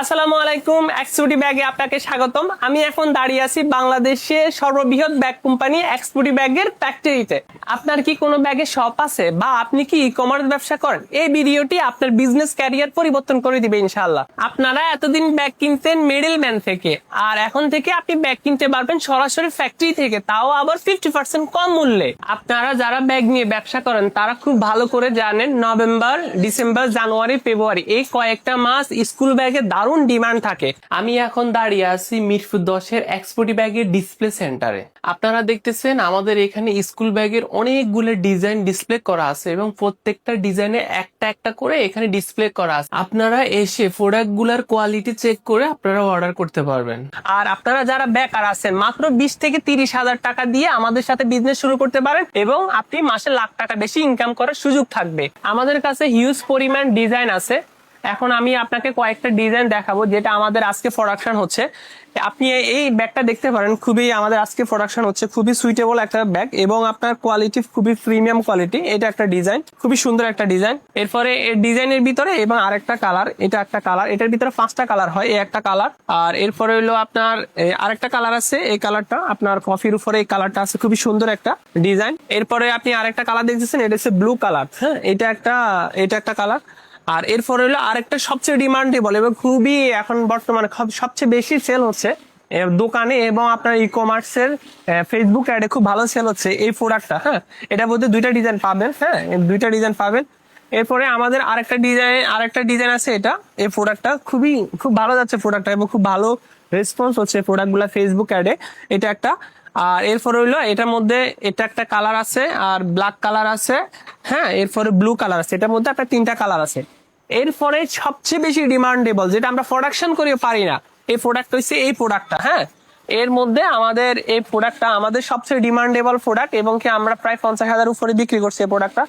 আসসালামু আলাইকুম, এক্সপোর্টি ব্যাগে আপনাকে স্বাগতম। আমি এখন দাঁড়িয়ে আছি বাংলাদেশে সর্ববৃহৎ ব্যাগ কোম্পানি এক্সপোর্টি ব্যাগের ফ্যাক্টরিতে। আপনার কি কোনো ব্যাগের শপ আছে বা আপনি কি ই কমার্স ব্যবসা করেন? এই ভিডিওটি আপনার বিজনেস ক্যারিয়ার পরিবর্তন করে দিবে ইনশাআল্লাহ। আপনারা এতদিন ব্যাগ কিনতেন মিডল ম্যান থেকে, আর এখন থেকে আপনি ব্যাগ কিনতে পারবেন সরাসরি ফ্যাক্টরি থেকে, তাও আবার 50% কম মূল্যে। আপনারা যারা ব্যাগ নিয়ে ব্যবসা করেন তারা খুব ভালো করে জানেন নভেম্বর, ডিসেম্বর, জানুয়ারি, ফেব্রুয়ারি এই কয়েকটা মাস স্কুল ব্যাগের দারুণ ডিমান্ড থাকে। আমি এখন দাঁড়িয়ে আছি মিরপুর 10-এর এক্সপোর্টি ব্যাগের ডিসপ্লে সেন্টারে। আপনারা দেখতেছেন আমাদের এখানে স্কুল ব্যাগের অনেকগুলো ডিজাইন ডিসপ্লে করা আছে এবং প্রত্যেকটা ডিজাইনে একটা একটা করে এখানে ডিসপ্লে করা আছে। আপনারা এসে প্রোডাক্ট গুলার কোয়ালিটি চেক করে আপনারা অর্ডার করতে পারবেন। আর আপনারা যারা বেকার আছেন মাত্র 20 থেকে 30 হাজার টাকা দিয়ে আমাদের সাথে বিজনেস শুরু করতে পারেন এবং আপনি মাসে লাখ টাকা বেশি ইনকাম করার সুযোগ থাকবে। আমাদের কাছে হিউজ পরিমাণ ডিজাইন আছে। এখন আমি আপনাকে কয়েকটা ডিজাইন দেখাবো যেটা আমাদের আজকে প্রোডাকশন হচ্ছে। আপনি এই ব্যাগটা দেখতে পারেন, খুবই আমাদের আজকে প্রোডাকশন হচ্ছে, খুবই সুইটেবল একটা ব্যাগ এবং আপনার কোয়ালিটি খুবই প্রিমিয়াম কোয়ালিটি। এটা একটা ডিজাইন, খুবই সুন্দর একটা ডিজাইন। এরপরে এই ডিজাইনের ভিতরে এবং আরেকটা কালার, এটা একটা কালার, এটার ভিতরে 5টা কালার হয়, এই একটা কালার। আর এরপরে হলো আপনার আরেকটা কালার আছে, এই কালারটা আপনার কফির উপরে এই কালারটা আছে, খুবই সুন্দর একটা ডিজাইন। এরপরে আপনি আরেকটা কালার দেখতেছেন, এটা হচ্ছে ব্লু কালার। হ্যাঁ, এটা একটা কালার। আর এরপরে হলো আরেকটা সবচেয়ে ডিমান্ডেবল এবং খুবই এখন বর্তমানে সবচেয়ে বেশি সেল হচ্ছে দোকানে এবং আপনার ই কমার্সের ফেসবুক অ্যাডে খুব ভালো সেল হচ্ছে এই প্রোডাক্টটা। হ্যাঁ, এটা বলতে দুইটা ডিজাইন পাবেন। হ্যাঁ, দুইটা ডিজাইন পাবেন। এরপরে আমাদের আরেকটা ডিজাইন আছে, এটা এই প্রোডাক্টটা খুব ভালো যাচ্ছে প্রোডাক্টটা এবং খুব ভালো রেসপন্স হচ্ছে প্রোডাক্টগুলো ফেসবুক অ্যাডে। এটা একটা। আর এরপরে হইলো এটার মধ্যে এটা একটা কালার আছে আর ব্ল্যাক কালার আছে। হ্যাঁ, এরপরে ব্লু কালার আছে, এটার মধ্যে একটা 3টা কালার আছে। এরপরে সবচেয়ে বেশি ডিমান্ডেবল যেটা আমরা প্রোডাকশন করে পারি না, এই প্রোডাক্ট হচ্ছে এই প্রোডাক্টটা। হ্যাঁ, এর মধ্যে আমাদের এই প্রোডাক্টটা আমাদের সবচেয়ে ডিমান্ডেবল প্রোডাক্ট এবং কি আমরা প্রায় 50,000 উপরে বিক্রি করছি এই প্রোডাক্টটা।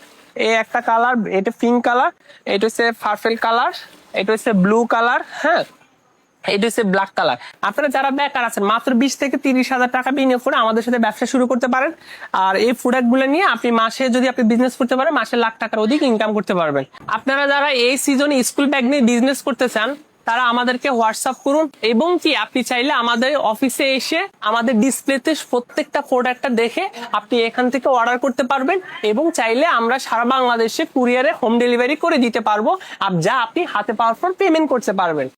এই একটা কালার, এটা পিঙ্ক কালার, এটা হচ্ছে পার্পল কালার, এটা হচ্ছে ব্লু কালার। হ্যাঁ, এটা হচ্ছে ব্ল্যাক কালার। আপনারা যারা বেকার আছেন মাত্র 20 থেকে 30 হাজার টাকা বিনিয়োগ করে আমাদের সাথে ব্যবসা শুরু করতে পারেন। আর এই প্রোডাক্ট গুলো নিয়ে আপনি মাসে যদি আপনি বিজনেস করতে পারেন মাসে লাখ টাকার অধিক ইনকাম করতে পারবেন। আপনারা যারা এই সিজনে স্কুল ব্যাগ নিয়ে বিজনেস করতে চান তারা আমাদেরকে হোয়াটসঅ্যাপ করুন এবং কি আপনি চাইলে আমাদের অফিসে এসে আমাদের ডিসপ্লেতে প্রত্যেকটা প্রোডাক্টটা দেখে আপনি এখান থেকে অর্ডার করতে পারবেন এবং চাইলে আমরা সারা বাংলাদেশে কুরিয়ারে হোম ডেলিভারি করে দিতে পারবো, যা আপনি হাতে পাওয়ার পর পেমেন্ট করতে পারবেন।